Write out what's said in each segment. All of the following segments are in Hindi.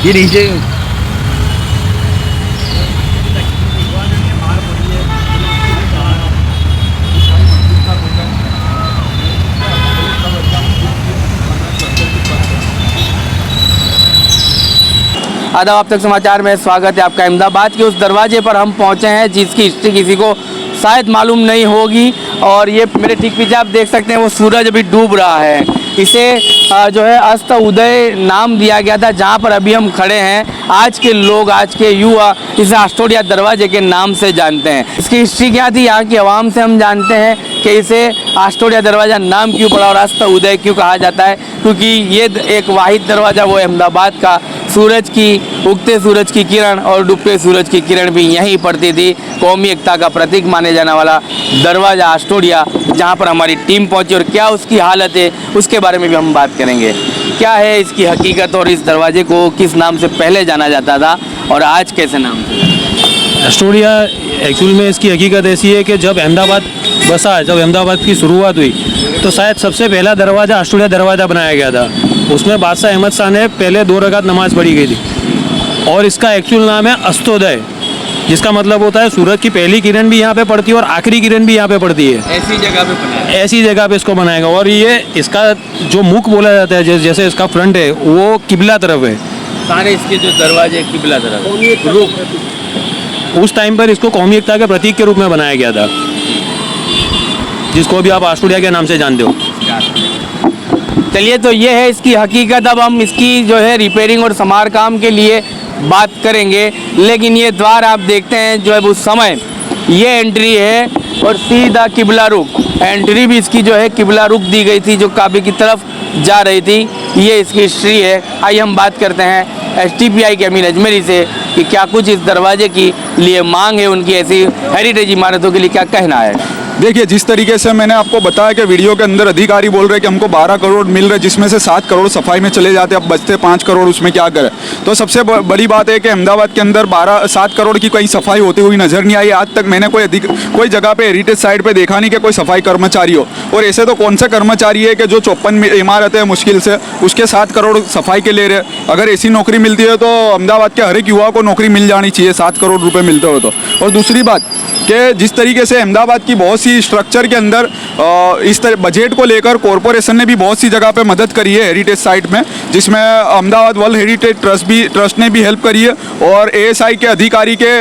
ये नीचे आदाब, आप तक समाचार में स्वागत है आपका। अहमदाबाद के उस दरवाजे पर हम पहुंचे हैं जिसकी हिस्ट्री किसी को शायद मालूम नहीं होगी। और ये मेरे ठीक पीछे आप देख सकते हैं वो सूरज अभी डूब रहा है। इसे जो है अस्त उदय नाम दिया गया था। जहां पर अभी हम खड़े हैं, आज के लोग, आज के युवा इसे आस्टोडिया दरवाजे के नाम से जानते हैं। इसकी हिस्ट्री क्या थी यहाँ की आवाम से हम जानते हैं कि इसे आस्टोडिया दरवाज़ा नाम क्यों पड़ा और अस्त उदय क्यों कहा जाता है। क्योंकि ये एक वाहिद दरवाज़ा वो अहमदाबाद का सूरज की, उगते सूरज की किरण और डूबते सूरज की किरण भी यहीं पड़ती थी। कौमी एकता का प्रतीक माने जाने वाला दरवाज़ा आस्टोडिया, जहां पर हमारी टीम पहुंची और क्या उसकी हालत है उसके बारे में भी हम बात करेंगे। क्या है इसकी हकीकत और इस दरवाजे को किस नाम से पहले जाना जाता था और आज कैसे नाम से? आस्टोडिया एक्चुअल में इसकी हकीकत ऐसी है कि जब अहमदाबाद बसा, जब अहमदाबाद की शुरुआत हुई तो शायद सबसे पहला दरवाज़ा आस्टोडिया दरवाज़ा बनाया गया था। उसमें बादशाह अहमद शाह ने पहले 2 रकात नमाज़ पढ़ी गई थी और इसका एक्चुअल नाम है अस्तोदय, जिसका मतलब होता है सूरज की पहली किरण भी यहाँ पे पड़ती है और आखिरी किरण भी यहाँ पे पड़ती है। ऐसी जगह पे बनाया, ऐसी जगह पे इसको बनाएगा। और ये इसका जो मुख बोला जाता है, जैसे इसका फ्रंट है वो किबला तरफ है। सारे इसके जो दरवाजे किबला तरफ। उस टाइम पर इसको कौमी एकता के प्रतीक के रूप में बनाया गया था, जिसको भी आप आस्टोडिया के नाम से जानते हो। चलिए, तो ये है इसकी हकीकत। अब हम इसकी जो है रिपेयरिंग और समारकाम के लिए बात करेंगे। लेकिन ये द्वार आप देखते हैं जो है उस समय ये एंट्री है और सीधा किबला रुख एंट्री भी इसकी जो है किबला रुख दी गई थी, जो काबे की तरफ जा रही थी। ये इसकी हिस्ट्री है। आइए हम बात करते हैं STPI के अमीन अजमेरी से कि क्या कुछ इस दरवाजे की लिए मांग है, उनकी ऐसी हेरिटेज इमारतों के लिए क्या कहना है। देखिए, जिस तरीके से मैंने आपको बताया कि वीडियो के अंदर अधिकारी बोल रहे हैं कि हमको 12 करोड़ मिल रहे, जिसमें से 7 करोड़ सफाई में चले जाते, अब बचते 5 करोड़, उसमें क्या करें। तो सबसे बड़ी बात है कि अहमदाबाद के अंदर 7 करोड़ की कहीं सफाई होती हुई नजर नहीं आई। आज तक मैंने कोई जगह पे हेरिटेज साइड पे देखा नहीं कि कोई सफाई कर्मचारी हो। और ऐसे तो कौन से कर्मचारी है कि जो 54 इमारतें मुश्किल से उसके 7 करोड़ सफाई के ले रहे। अगर ऐसी नौकरी मिलती है तो अहमदाबाद के हर एक युवा को नौकरी मिल जानी चाहिए, 7 करोड़ रुपये मिलते हो तो। और दूसरी बात कि जिस तरीके से अहमदाबाद की बहुत सी स्ट्रक्चर के अंदर इस तरह बजट को लेकर कॉरपोरेशन ने भी बहुत सी जगह पे मदद करी है हेरिटेज साइट में, जिसमें अहमदाबाद वर्ल्ड हेरिटेज ट्रस्ट ने भी हेल्प करी है। और ASI के अधिकारी के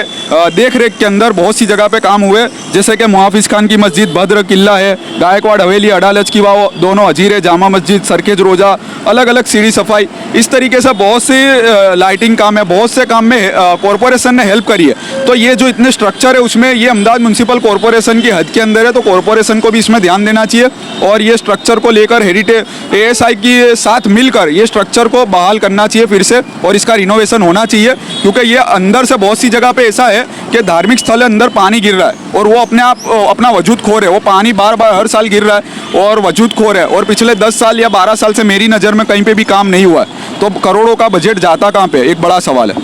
देख रेख के अंदर बहुत सी जगह पे काम हुए, जैसे कि मुहाफिज खान की मस्जिद, भद्र किला है, गायकवाड़ हवेली, अडालज की वाव, दोनों हजीरे, जामा मस्जिद, सरखेज रोजा, अलग अलग सीढ़ी सफाई, इस तरीके से बहुत सी लाइटिंग काम है, बहुत से काम में कॉरपोरेशन ने हेल्प करी है। तो ये जो इतने स्ट्रक्चर है उसमें ये अहमदाबाद म्यूनसिपल कॉरपोरेशन की हद के अंदर है, तो कॉरपोरेशन को भी इसमें ध्यान देना चाहिए। और ये स्ट्रक्चर को लेकर हेरिटेज ASI के साथ मिलकर ये स्ट्रक्चर को बहाल करना चाहिए फिर से, और इसका रिनोवेशन होना चाहिए। क्योंकि ये अंदर से बहुत सी जगह पे ऐसा है कि धार्मिक स्थल अंदर पानी गिर रहा है और वो अपने आप अपना वजूद खो रहे, वो पानी बार बार हर साल गिर रहा है और वजूद खो रहा है। और पिछले 10 साल या 12 साल से मेरी नज़र में कहीं पे भी काम नहीं हुआ है। तो करोड़ों का बजट जाता कहाँ पे, एक बड़ा सवाल है।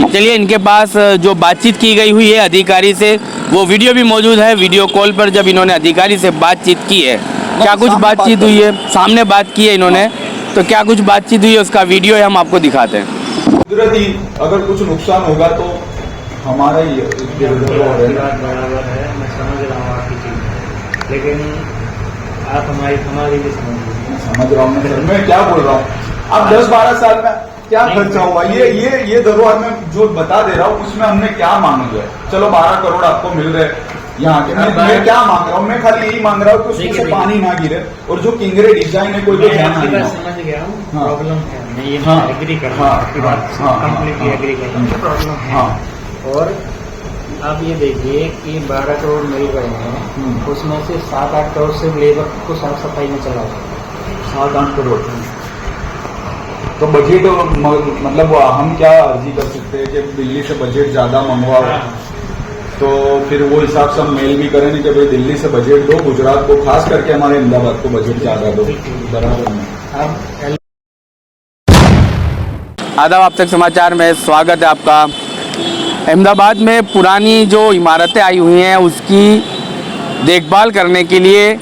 चलिए, इनके पास जो बातचीत की गई हुई है अधिकारी से, वो वीडियो भी मौजूद है। वीडियो कॉल पर जब इन्होंने अधिकारी से बातचीत की है, क्या कुछ बातचीत हुई है, सामने बात की है इन्होंने, तो क्या कुछ बातचीत हुई है उसका वीडियो है, हम आपको दिखाते हैं। कुदरती अगर कुछ नुकसान होगा तो हमारा ही बराबर है। मैं समझ रहा हूँ आपकी चीज़, लेकिन आप हमारी भी समझ रहा हूँ। मैं क्या बोल रहा हूँ, अब 10-12 साल में क्या खर्चा हुआ, ये धरोहर में जो बता दे रहा हूँ उसमें हमने क्या मांग लिया। चलो 12 करोड़ आपको मिल रहे यहाँ के, मैं क्या मांग रहा हूँ, मैं खाली यही मांग रहा हूँ कि उसमें से पानी ना गिरे और जो किंगरे डिजाइन है कोई भी ध्यान नहीं। समझ गया हूँ, प्रॉब्लम है, मैं ये एग्री कर रहा हूँ आपकी बात से, कंप्लीटली एग्री कर रहा हूँ, प्रॉब्लम है। और आप ये देखिए कि 12 करोड़ मिल रहे हैं, उसमें से 7-8 करोड़ से लेबर को साफ सफाई में चला जाए, 7-8 करोड़। तो बजट मतलब हम क्या अर्जी कर सकते हैं कि दिल्ली से बजट ज़्यादा मंगवाओ, तो फिर वो हिसाब से हम मेल भी करें कि भाई दिल्ली से बजट दो, गुजरात को खास करके हमारे अहमदाबाद को बजट ज़्यादा दो। बराबर में आदाब, आप तक समाचार में स्वागत है आपका। अहमदाबाद में पुरानी जो इमारतें आई हुई हैं उसकी देखभाल करने के लिए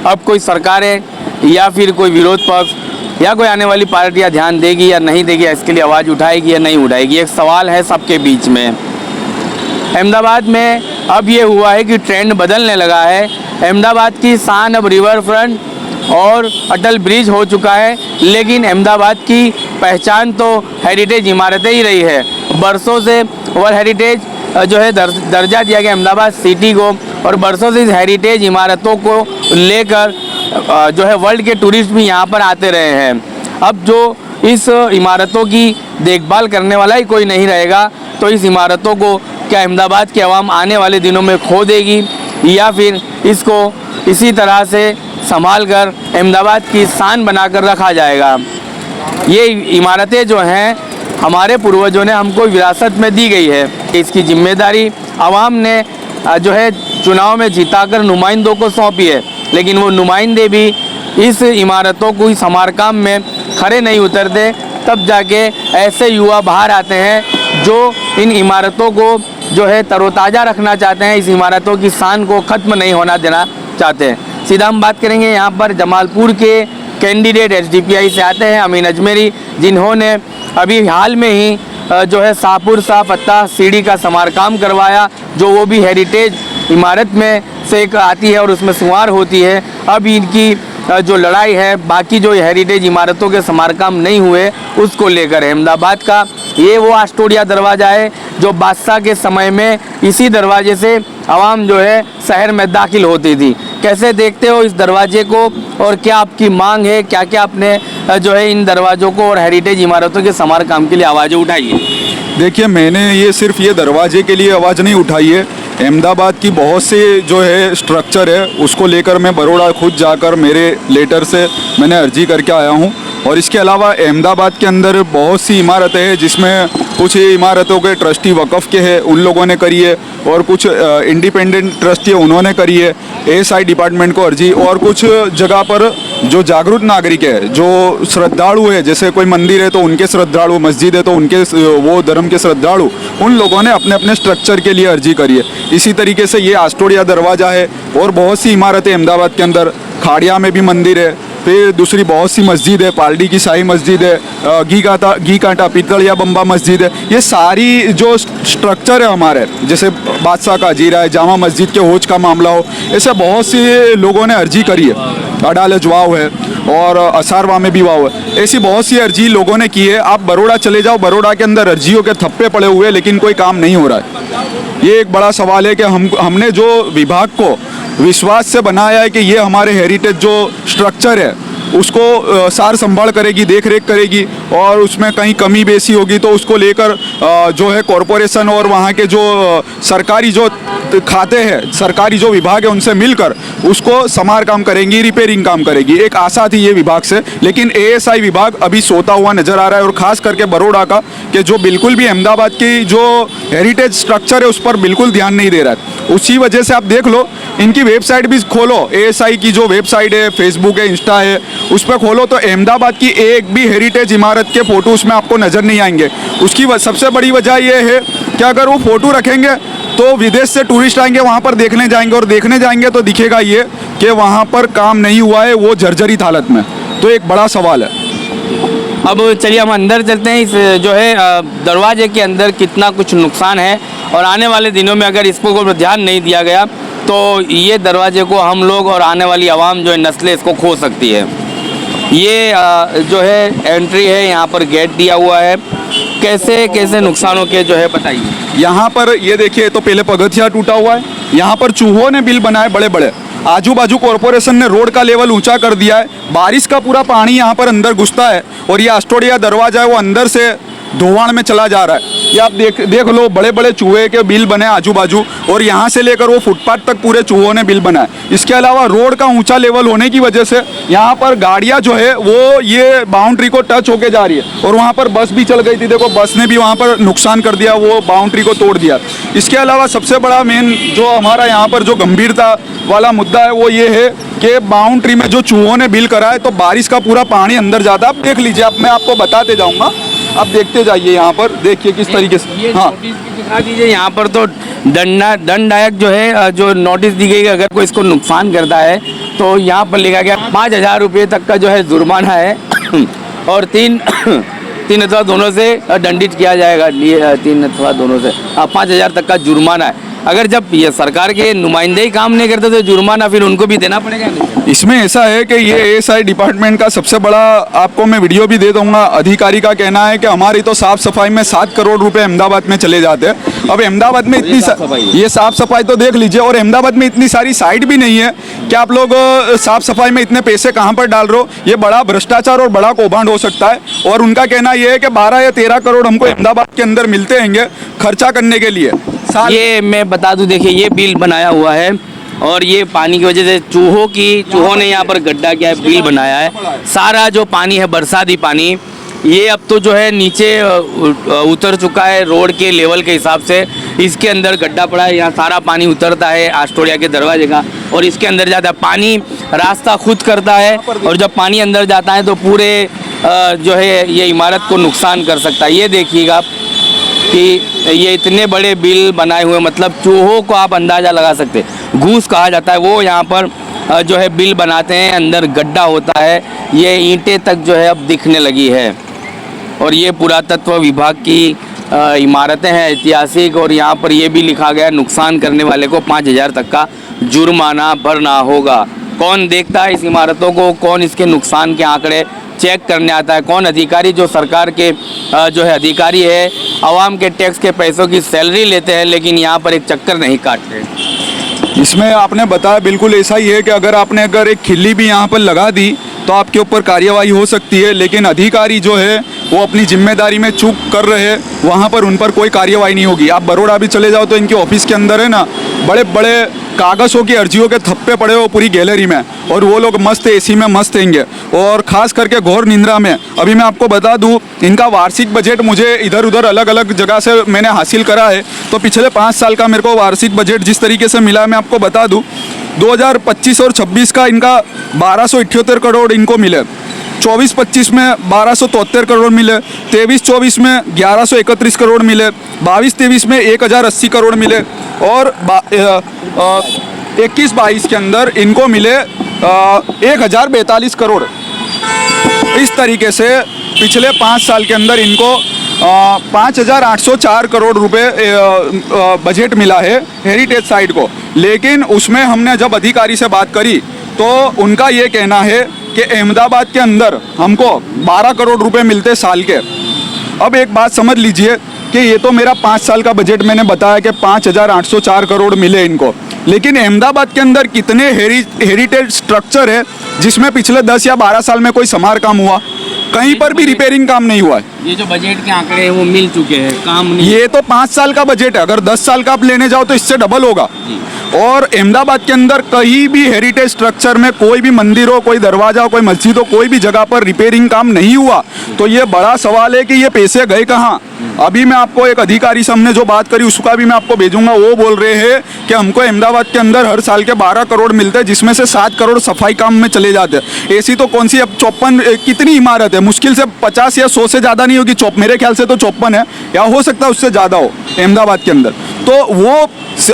अब कोई सरकारें या फिर कोई विरोध पक्ष या कोई आने वाली पार्टियां ध्यान देगी या नहीं देगी, इसके लिए आवाज़ उठाएगी या नहीं उठाएगी, एक सवाल है सबके बीच में। अहमदाबाद में अब ये हुआ है कि ट्रेंड बदलने लगा है। अहमदाबाद की शान अब रिवर फ्रंट और अटल ब्रिज हो चुका है, लेकिन अहमदाबाद की पहचान तो हेरिटेज इमारतें ही रही है। बरसों से वर्ल्ड हेरिटेज जो है दर्जा दिया गया अहमदाबाद सिटी को, और बरसों से इस हेरिटेज इमारतों को लेकर जो है वर्ल्ड के टूरिस्ट भी यहाँ पर आते रहे हैं। अब जो इस इमारतों की देखभाल करने वाला ही कोई नहीं रहेगा, तो इस इमारतों को क्या अहमदाबाद की आवाम आने वाले दिनों में खो देगी, या फिर इसको इसी तरह से संभाल कर अहमदाबाद की शान बनाकर रखा जाएगा। ये इमारतें जो हैं हमारे पूर्वजों ने हमको विरासत में दी गई है, इसकी जिम्मेदारी आवाम ने जो है चुनाव में जिताकर नुमाइंदों को सौंपी है, लेकिन वो नुमाइंदे भी इस इमारतों को समारकाम में खड़े नहीं उतरते। तब जाके ऐसे युवा बाहर आते हैं जो इन इमारतों को जो है तरोताज़ा रखना चाहते हैं, इस इमारतों की शान को ख़त्म नहीं होना देना चाहते हैं। सीधा हम बात करेंगे यहाँ पर जमालपुर के कैंडिडेट एसडीपीआई से आते हैं अमीन अजमेरी, जिन्होंने अभी हाल में ही जो है शाहपुर शाह फत्ताह सीढ़ी का समारकाम करवाया, जो वो भी हेरिटेज इमारत में से एक आती है और उसमें शुमार होती है। अब इनकी जो लड़ाई है बाकी जो हेरिटेज इमारतों के समारकाम नहीं हुए उसको लेकर। अहमदाबाद का ये वो आस्टोडिया दरवाज़ा है जो बादशाह के समय में इसी दरवाजे से आवाम जो है शहर में दाखिल होती थी। कैसे देखते हो इस दरवाजे को, और क्या आपकी मांग है, क्या क्या आपने जो है इन दरवाज़ों को और हेरिटेज इमारतों के समारकाम के लिए आवाज़ें उठाई है? देखिए, मैंने ये सिर्फ ये दरवाजे के लिए आवाज़ नहीं उठाई है। अहमदाबाद की बहुत से जो है स्ट्रक्चर है उसको लेकर मैं बड़ौदा खुद जाकर मेरे लेटर से मैंने अर्जी करके आया हूँ। और इसके अलावा अहमदाबाद के अंदर बहुत सी इमारतें हैं जिसमें कुछ इमारतों के ट्रस्टी वक़फ़ के हैं, उन लोगों ने करी है, और कुछ इंडिपेंडेंट ट्रस्टी है उन्होंने करी है एएसआई डिपार्टमेंट को अर्जी। और कुछ जगह पर जो जागरूक नागरिक है, जो श्रद्धालु है, जैसे कोई मंदिर है तो उनके श्रद्धालु, मस्जिद है तो उनके वो धर्म के श्रद्धालु, उन लोगों ने अपने अपने स्ट्रक्चर के लिए अर्जी करी है। इसी तरीके से ये आस्टोडिया दरवाज़ा है और बहुत सी इमारतें अहमदाबाद के अंदर, खाड़िया में भी मंदिर है, फिर दूसरी बहुत सी मस्जिद है, पालडी की शाही मस्जिद है, घी कांटा पितलिया बम्बा मस्जिद है। ये सारी जो स्ट्रक्चर है हमारे, जैसे बादशाह का जीरा है, जामा मस्जिद के होज का मामला हो, ऐसे बहुत से लोगों ने अर्जी करी है। अडालज वाव है और असारवा में भी वाव है, ऐसी बहुत सी अर्जी लोगों ने की है। आप बड़ौदा चले जाओ, बड़ौदा के अंदर अर्जियों के थप्पे पड़े हुए, लेकिन कोई काम नहीं हो रहा है। ये एक बड़ा सवाल है कि हमने जो विभाग को विश्वास से बनाया है कि ये हमारे हेरिटेज जो स्ट्रक्चर है उसको सार संभाल करेगी, देख रेख करेगी, और उसमें कहीं कमी बेसी होगी तो उसको लेकर जो है कॉरपोरेशन और वहाँ के जो सरकारी जो खाते हैं, सरकारी जो विभाग है उनसे मिलकर उसको समार काम करेंगी, रिपेयरिंग काम करेगी। एक आशा थी ये विभाग से, लेकिन एएसआई विभाग अभी सोता हुआ नज़र आ रहा है। और ख़ास करके बड़ौदा का कि जो बिल्कुल भी अहमदाबाद की जो हेरिटेज स्ट्रक्चर है उस पर बिल्कुल ध्यान नहीं दे रहा है। उसी वजह से आप देख लो, इनकी वेबसाइट भी खोलो, एएसआई की जो वेबसाइट है, फेसबुक है, इंस्टा है, उस पर खोलो तो अहमदाबाद की एक भी हेरिटेज इमारत के फ़ोटो उसमें आपको नज़र नहीं आएंगे। उसकी सबसे बड़ी वजह यह है कि अगर वो फ़ोटो रखेंगे तो विदेश से टूरिस्ट आएंगे, वहाँ पर देखने जाएंगे, और देखने जाएंगे तो दिखेगा ये कि वहाँ पर काम नहीं हुआ है, वो जर्जरित हालत में। तो एक बड़ा सवाल है। अब चलिए हम अंदर चलते हैं। इस जो है दरवाजे के अंदर कितना कुछ नुकसान है, और आने वाले दिनों में अगर इसको कोई ध्यान नहीं दिया गया तो ये दरवाजे को हम लोग और आने वाली आवाम जो है नस्लें इसको खो सकती है। ये जो है एंट्री है, यहाँ पर गेट दिया हुआ है। कैसे कैसे नुकसानों के जो है बताइए। यहाँ पर ये देखिए, तो पहले पगथिया टूटा हुआ है, यहाँ पर चूहों ने बिल बनाए बड़े बड़े, आजू बाजू कॉरपोरेशन ने रोड का लेवल ऊंचा कर दिया है, बारिश का पूरा पानी यहाँ पर अंदर घुसता है, और ये आस्टोडिया दरवाजा है वो अंदर से धोवाण में चला जा रहा है। ये आप देख लो, बड़े बड़े चूहे के बिल बने आजू बाजू, और यहाँ से लेकर वो फुटपाथ तक पूरे चूहों ने बिल बनाए। इसके अलावा रोड का ऊंचा लेवल होने की वजह से यहाँ पर गाड़ियाँ जो है वो ये बाउंड्री को टच होके जा रही है, और वहाँ पर बस भी चल गई थी, देखो बस ने भी वहाँ पर नुकसान कर दिया, वो बाउंड्री को तोड़ दिया। इसके अलावा सबसे बड़ा मेन जो हमारा यहाँ पर जो गंभीरता वाला मुद्दा है वो ये है कि बाउंड्री में जो चूहों ने बिल करा है, तो बारिश का पूरा पानी अंदर जाता है। आप देख लीजिए, अब मैं आपको बताते जाऊँगा, आप देखते जाइए, यहाँ पर देखिए किस तरीके से। हाँ, दिखा दीजिए। यहाँ पर तो दंडनायक जो है जो नोटिस दी गई, अगर कोई इसको नुकसान करता है तो यहाँ पर लिखा गया 5,000 रुपये तक का जो है जुर्माना है। और 3 अथवा दोनों से दंडित किया जाएगा। 3 अथवा दोनों से 5,000 तक का जुर्माना है। अगर जब ये सरकार के नुमाइंदे ही काम नहीं करते तो जुर्माना फिर उनको भी देना पड़ेगा नहीं? इसमें ऐसा है कि ये एएसआई डिपार्टमेंट का सबसे बड़ा, आपको मैं वीडियो भी दे दूंगा, अधिकारी का कहना है कि हमारी तो साफ सफाई में 7 करोड़ रुपए अहमदाबाद में चले जाते हैं। अब अहमदाबाद में इतनी ये साफ सफाई तो देख लीजिए, और अहमदाबाद में इतनी सारी साइट भी नहीं है कि आप लोग साफ सफाई में इतने पैसे कहाँ पर डाल रहे हो। ये बड़ा भ्रष्टाचार और बड़ा कौभांड हो सकता है। और उनका कहना यह है कि 12 या 13 करोड़ हमको अहमदाबाद के अंदर मिलते हैं खर्चा करने के लिए। ये मैं बता दूं, देखिए ये बिल बनाया हुआ है और ये पानी की वजह से चूहों ने यहाँ पर गड्ढा किया है, बिल बनाया है। सारा जो पानी है बरसाती पानी, ये अब तो जो है नीचे उतर चुका है रोड के लेवल के हिसाब से। इसके अंदर गड्ढा पड़ा है, यहाँ सारा पानी उतरता है आस्टोडिया के दरवाजे का और इसके अंदर जाता है। पानी रास्ता खुद करता है और जब पानी अंदर जाता है तो पूरे जो है ये इमारत को नुकसान कर सकता है। ये देखिएगा कि ये इतने बड़े बिल बनाए हुए, मतलब चूहों को आप अंदाज़ा लगा सकते, घूस कहा जाता है वो यहाँ पर जो है बिल बनाते हैं। अंदर गड्ढा होता है, ये ईंटें तक जो है अब दिखने लगी है। और ये पुरातत्व विभाग की इमारतें हैं ऐतिहासिक, और यहाँ पर ये भी लिखा गया नुकसान करने वाले को 5,000 तक का जुर्माना भरना होगा। कौन देखता है इस इमारतों को, कौन इसके नुकसान के आंकड़े चेक करने आता है? कौन अधिकारी जो सरकार के जो है अधिकारी है, आवाम के टैक्स के पैसों की सैलरी लेते हैं लेकिन यहाँ पर एक चक्कर नहीं काटते? इसमें आपने बताया बिल्कुल ऐसा ही है कि अगर एक खिल्ली भी यहाँ पर लगा दी तो आपके ऊपर कार्यवाही हो सकती है, लेकिन अधिकारी जो है वो अपनी जिम्मेदारी में चूक कर रहे हैं, वहाँ पर उन पर कोई कार्यवाही नहीं होगी। आप बड़ौदा भी चले जाओ तो इनके ऑफिस के अंदर है ना, बड़े बड़े कागज़ों की अर्जियों के थप्पे पड़े हो पूरी गैलरी में, और वो लोग मस्त एसी में मस्त हैंगे। और ख़ास करके घोर निंद्रा में। अभी मैं आपको बता दूं, इनका वार्षिक बजट मुझे इधर उधर अलग अलग जगह से मैंने हासिल करा है, तो पिछले 5 साल का मेरे को वार्षिक बजट जिस तरीके से मिला है मैं आपको बता दूं। 2025 और 26 का इनका 1278 करोड़ इनको मिले, 24-25 में 1273 करोड़ मिले, 23-24 में 1131 करोड़ मिले, 22-23 में 1080 करोड़ मिले, और 21-22 के अंदर इनको मिले 1042 करोड़। इस तरीके से पिछले 5 साल के अंदर इनको 5,804 करोड़ रुपए बजट मिला है हेरिटेज साइट को। लेकिन उसमें हमने जब अधिकारी से बात करी तो उनका ये कहना है कि अहमदाबाद के अंदर हमको 12 करोड़ रुपए मिलते साल के। अब एक बात समझ लीजिए कि ये तो मेरा 5 साल का बजट मैंने बताया कि 5,804 करोड़ मिले इनको, लेकिन अहमदाबाद के अंदर कितने हेरिटेज स्ट्रक्चर है जिसमें पिछले 10 या 12 साल में कोई समार काम हुआ? कहीं पर भी रिपेयरिंग काम नहीं हुआ है। ये जो बजट के आंकड़े हैं वो मिल चुके हैं, काम नहीं। ये तो 5 साल का बजट है, अगर 10 साल का आप लेने जाओ तो इससे डबल होगा। और अहमदाबाद के अंदर कहीं भी हेरिटेज स्ट्रक्चर में कोई भी मंदिर हो, कोई दरवाजा हो, कोई मस्जिद हो, कोई भी जगह पर रिपेयरिंग काम नहीं हुआ। तो ये बड़ा सवाल है कि ये पैसे गए कहाँ? अभी मैं आपको एक अधिकारी से हमने जो बात करी उसका भी मैं आपको भेजूंगा। वो बोल रहे हैं कि हमको अहमदाबाद के अंदर हर साल के 12 करोड़ मिलते हैं, जिसमें से 7 करोड़ सफाई काम में चले जाते हैं। ऐसी तो कौन सी अब 54 कितनी इमारत है, मुश्किल से 50 या 100 से ज़्यादा नहीं होगी। मेरे ख्याल से तो 54 है, या हो सकता है उससे ज़्यादा हो अहमदाबाद के अंदर। तो वो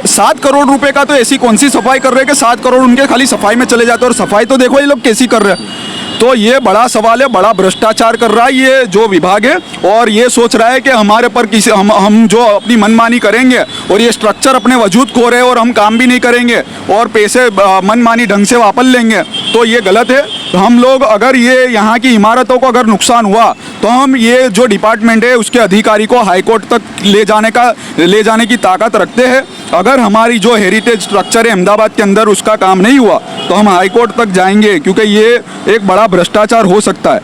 7 करोड़ रुपए का तो ऐसी कौन सी सफाई कर रहे हैं कि 7 करोड़ उनके खाली सफाई में चले जाते हैं। और सफाई तो देखो ये लोग कैसी कर रहे हैं। तो ये बड़ा सवाल है, बड़ा भ्रष्टाचार कर रहा है ये जो विभाग है, और ये सोच रहा है कि हमारे पर किसी हम जो अपनी मनमानी करेंगे और ये स्ट्रक्चर अपने वजूद खो रहे हैं और हम काम भी नहीं करेंगे और पैसे मनमानी ढंग से वापस लेंगे, तो ये गलत है। हम लोग अगर ये यहाँ की इमारतों को अगर नुकसान हुआ तो हम ये जो डिपार्टमेंट है उसके अधिकारी को हाई कोर्ट तक ले जाने की ताकत रखते हैं। अगर हमारी जो हेरिटेज स्ट्रक्चर है अहमदाबाद के अंदर उसका काम नहीं हुआ तो हम हाई कोर्ट तक जाएंगे, क्योंकि ये एक बड़ा भ्रष्टाचार हो सकता है।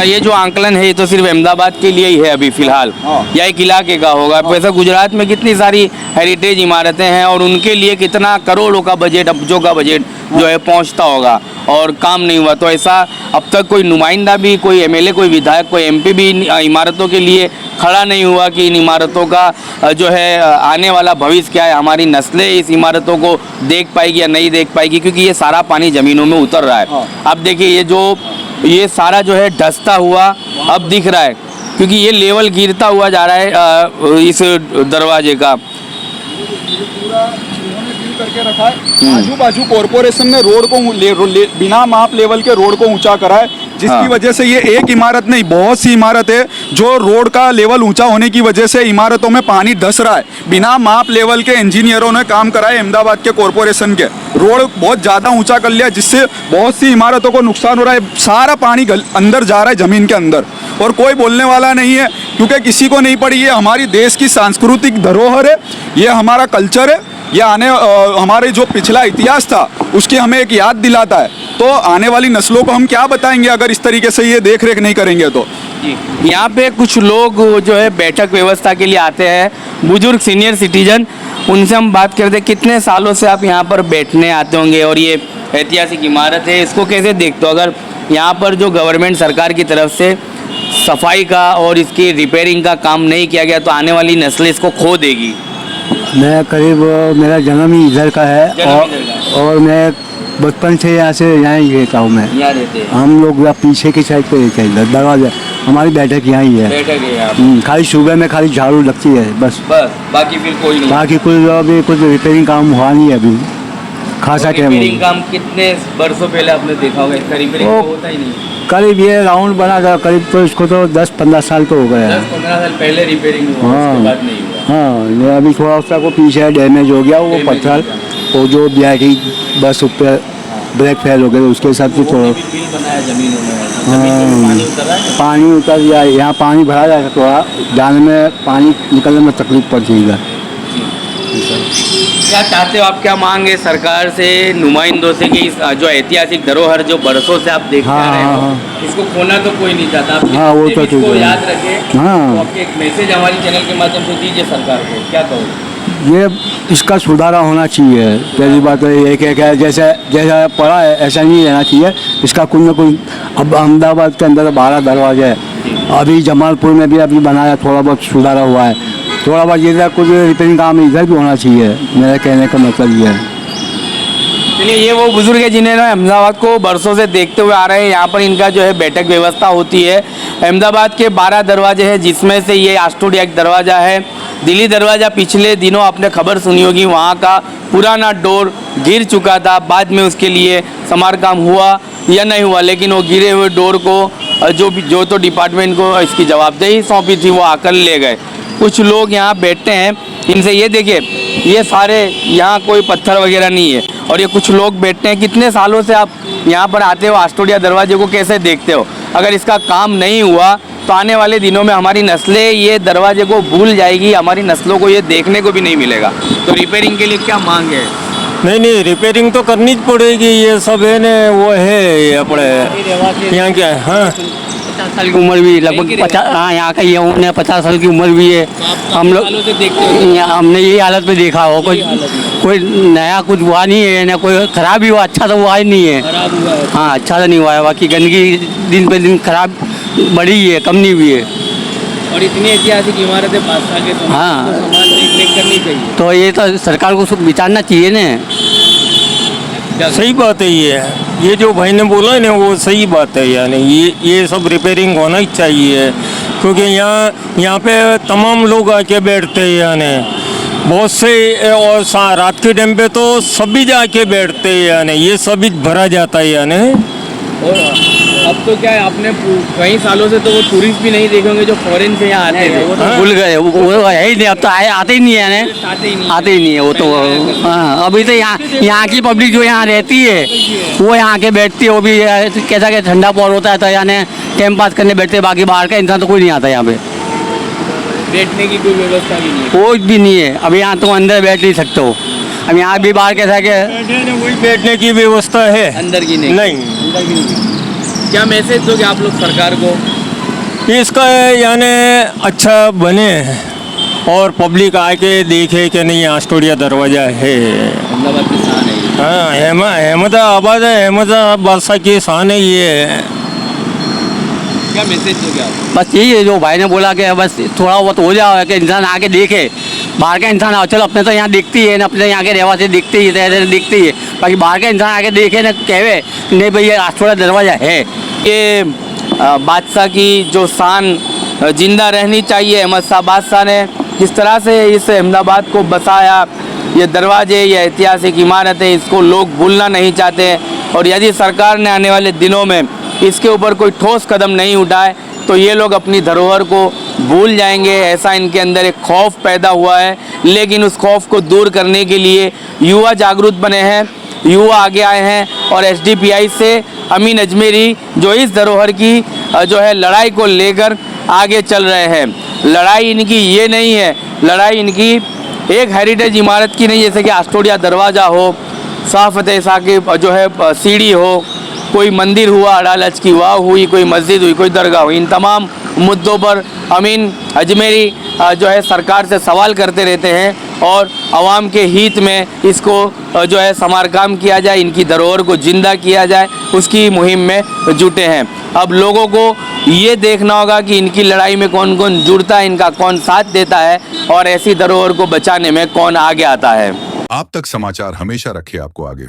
ये जो आंकलन है ये तो सिर्फ अहमदाबाद के लिए ही है अभी फिलहाल, या एक इलाके का होगा। वैसे गुजरात में कितनी सारी हेरिटेज इमारतें हैं और उनके लिए कितना करोड़ों का बजट, अब्जों का बजट जो है पहुंचता होगा और काम नहीं हुआ। तो ऐसा अब तक कोई नुमाइंदा भी, कोई एमएलए, कोई विधायक, कोई एमपी भी इमारतों के लिए खड़ा नहीं हुआ कि इन इमारतों का जो है आने वाला भविष्य क्या है, हमारी नस्लें इस इमारतों को देख पाएगी या नहीं देख पाएगी, क्योंकि ये सारा पानी ज़मीनों में उतर रहा है। अब देखिए ये सारा जो है धंसता हुआ अब दिख रहा है, क्योंकि ये लेवल गिरता हुआ जा रहा है इस दरवाजे का। करके रखा है। आजू बाजू कॉरपोरेशन ने रोड को बिना माप लेवल के रोड को ऊंचा करा है, जिसकी वजह से ये एक इमारत नहीं, बहुत सी इमारत है जो रोड का लेवल ऊंचा होने की वजह से इमारतों में पानी धस रहा है। बिना माप लेवल के इंजीनियरों ने काम कराए अहमदाबाद के कॉरपोरेशन के, रोड बहुत ज़्यादा ऊंचा कर लिया जिससे बहुत सी इमारतों को नुकसान हो रहा है। सारा पानी अंदर जा रहा है ज़मीन के अंदर और कोई बोलने वाला नहीं है, क्योंकि किसी को नहीं पड़ी। ये हमारी देश की सांस्कृतिक धरोहर है, ये हमारा कल्चर है, ये हमारे जो पिछला इतिहास था उसकी हमें एक याद दिलाता है। तो आने वाली नस्लों को हम क्या बताएंगे अगर इस तरीके से ये देख रेख नहीं करेंगे तो। यहाँ पे कुछ लोग जो है बैठक व्यवस्था के लिए आते हैं, बुजुर्ग सीनियर सिटीजन, उनसे हम बात करते हैं कितने सालों से आप यहाँ पर बैठने आते होंगे और ये ऐतिहासिक इमारत है, इसको कैसे देखते हो? अगर यहाँ पर जो गवर्नमेंट सरकार की तरफ से सफाई का और इसकी रिपेयरिंग का काम नहीं किया गया तो आने वाली नस्लें इसको खो देगी। मैं करीब, मेरा जन्म ही इधर का है और मैं बचपन से यहाँ ही रहता हूँ। मैं यहाँ रहते हैं। हम लोग पीछे की साइड पे रहते हैं, दरवाजा हमारी बैठक यहाँ ही है। बैठक है यहाँ पे। खाली सुबह में खाली झाड़ू लगती है बस, बाकी फिर कोई नहीं। बाकी कुछ अभी कुछ रिपेयरिंग काम हुआ नहीं है अभी, खासा टाइम। रिपेयरिंग काम कितने वर्षों पहले आपने देखा होगा? इसका रिपेयरिंग तो होता ही नहीं। करीब ये राउंड बना था करीब, तो इसको तो 10-15 साल तो हो गया है। 10-15 साल पहले रिपेयरिंग हुआ, उसके बाद नहीं हुआ। हाँ, ये अभी थोड़ा उसका को पीछे डैमेज हो गया, वो पत्थर वो जो ब्लैक बस ऊपर ब्रेक फेल हो गए, उसके हिसाब से थोड़ा बिल बनाया जमीनों में, पानी उतर रहा है। पानी उतर गया, यहाँ पानी भरा जाएगा, थोड़ा जाने में पानी निकलने में तकलीफ पड़ती है। क्या चाहते हो आप, क्या मांग है सरकार से, नुमाइंदों से कि इस जो ऐतिहासिक धरोहर जो बरसों से आप देखते आ रहे हो, इसको खोना तो कोई नहीं चाहता, आप हाँ, वो तो इसको याद रखें। हाँ। तो आपके एक मैसेज हमारी चैनल के माध्यम से दीजिए सरकार को, क्या कहोगे? ये इसका सुधारा होना चाहिए। पहली बात है ये कि जैसा पड़ा है ऐसा नहीं रहना चाहिए, इसका कुछ न कुछ। अब अहमदाबाद के अंदर 12 दरवाजे हैं, अभी जमालपुर में भी अभी बनाया, थोड़ा बहुत सुधारा हुआ है, थोड़ा बहुत ये कुछ रिपेयरिंग काम इधर भी होना चाहिए, मेरा कहने का मतलब ये है। चलिए, ये वो बुजुर्ग है जिन्हें अहमदाबाद को बरसों से देखते हुए आ रहे हैं। यहाँ पर इनका जो है बैठक व्यवस्था होती है। अहमदाबाद के 12 दरवाजे हैं, जिसमें से ये ऑस्ट्रेलिया एक दरवाज़ा है। दिल्ली दरवाज़ा पिछले दिनों आपने खबर सुनी होगी, वहाँ का पुराना डोर गिर चुका था, बाद में उसके लिए समारकाम हुआ या नहीं हुआ, लेकिन वो गिरे हुए डोर को जो तो डिपार्टमेंट को इसकी जवाबदेही सौंपी थी वो आकर ले गए। कुछ लोग यहाँ बैठते हैं, इनसे ये देखिए, ये सारे यहाँ कोई पत्थर वगैरह नहीं है और ये कुछ लोग बैठते हैं। कितने सालों से आप यहाँ पर आते हो, ऑस्ट्रेलिया दरवाजे को कैसे देखते हो? अगर इसका काम नहीं हुआ तो आने वाले दिनों में हमारी नस्लें ये दरवाजे को भूल जाएगी, हमारी नस्लों को ये देखने को भी नहीं मिलेगा। तो रिपेयरिंग के लिए क्या मांग है? नहीं, रिपेयरिंग तो करनी पड़ेगी, ये सब है न, वो है अपने यहाँ क्या है। हाँ, 50 साल की उम्र भी लगभग 50, हाँ यहाँ का ये उन्हें 50 साल की उम्र भी है। हम लोग हमने यही हालत में देखा हो, कोई नया कुछ हुआ नहीं है, ना कोई खराब ही हुआ, अच्छा तो हुआ ही नहीं है। हाँ, अच्छा तो नहीं हुआ है, बाकी गंदगी दिन पे दिन खराब बढ़ी है, कम नहीं हुई है। और इतनी ऐतिहासिक इमारतें बादशाह के तो हाँ, संभाल देख करनी चाहिए। तो ये तो सरकार को विचारना चाहिए ना। सही बात है ये जो भाई ने बोला है ना, वो सही बात है। यानी ये सब रिपेयरिंग होना ही चाहिए, क्योंकि यहाँ पे तमाम लोग आके बैठते हैं, यानी बहुत से, और रात के टाइम पे तो सभी जाके बैठते हैं, यानी ये सभी भरा जाता है। यानी और अब तो क्या है, आपने कई सालों से तो वो टूरिस्ट भी नहीं देखे होंगे जो फॉरेन से यहाँ आते थे, वो तो भूल गए, वो है ही नहीं, अब तो आते ही नहीं है, आते ही नहीं। आते ही नहीं है वो तो। हाँ, अभी तो यहाँ की पब्लिक जो यहाँ रहती है वो यहाँ के बैठती है, वो भी कैसा कि ठंडा पौर होता है तो यानी टाइम पास करने बैठते हैं, बाकी बाहर का इंसान तो कोई नहीं आता यहाँ पे। बैठने की कोई व्यवस्था भी नहीं है? कोई भी नहीं है। अब यहाँ तुम अंदर बैठ नहीं सकते हो, अब यहाँ भी बाहर कैसा है कि वही बैठने की व्यवस्था है, अंदर की नहीं। अंदर की नहीं। क्या मैसेज दोगे आप लोग सरकार को? इसका यानी अच्छा बने और पब्लिक आके देखे कि नहीं ऑस्ट्रेलिया दरवाज़ा है, अहमदाबाद की शान है ये। हाँ, अहमदाबाद है, अहमदाबाद बादशाह की शान है ये। क्या मैसेज दोगे आप? बस यही है जो भाई ने बोला कि बस थोड़ा बहुत हो जाओ कि इंसान आके देखे, बाहर का इंसान आओ, चलो अपने तो यहाँ दिखती है ना, अपने यहाँ के रहवासी दिखते ही दिखती है, बाकी बाहर का इंसान आके देखे ना, कहे नहीं भाई ये ऑस्ट्रेलिया दरवाज़ा है। ये बादशाह की जो शान जिंदा रहनी चाहिए। अहमद शाह बादशाह ने जिस तरह से इस अहमदाबाद को बसाया, ये दरवाजे, ये ऐतिहासिक इमारतें, इसको लोग भूलना नहीं चाहते। और यदि सरकार ने आने वाले दिनों में इसके ऊपर कोई ठोस कदम नहीं उठाए तो ये लोग अपनी धरोहर को भूल जाएंगे, ऐसा इनके अंदर एक खौफ पैदा हुआ है। लेकिन उस खौफ को दूर करने के लिए युवा जागरूक बने हैं, युवा आगे आए हैं और एसडीपीआई से अमीन अजमेरी जो इस धरोहर की जो है लड़ाई को लेकर आगे चल रहे हैं। लड़ाई इनकी ये नहीं है, लड़ाई इनकी एक हेरिटेज इमारत की नहीं, जैसे कि आस्टोडिया दरवाज़ा हो, शाह फतेह शाह की जो है सीढ़ी हो, कोई मंदिर हुआ, अडालज की वाह हुई, कोई मस्जिद हुई, कोई दरगाह हुई। इन तमाम मुद्दों पर अमीन अजमेरी जो है सरकार से सवाल करते रहते हैं और आवाम के हित में इसको जो है समारकाम किया जाए, इनकी धरोहर को जिंदा किया जाए, उसकी मुहिम में जुटे हैं। अब लोगों को ये देखना होगा कि इनकी लड़ाई में कौन कौन जुड़ता है, इनका कौन साथ देता है और ऐसी धरोहर को बचाने में कौन आगे आता है। आप तक समाचार हमेशा रखे आपको आगे।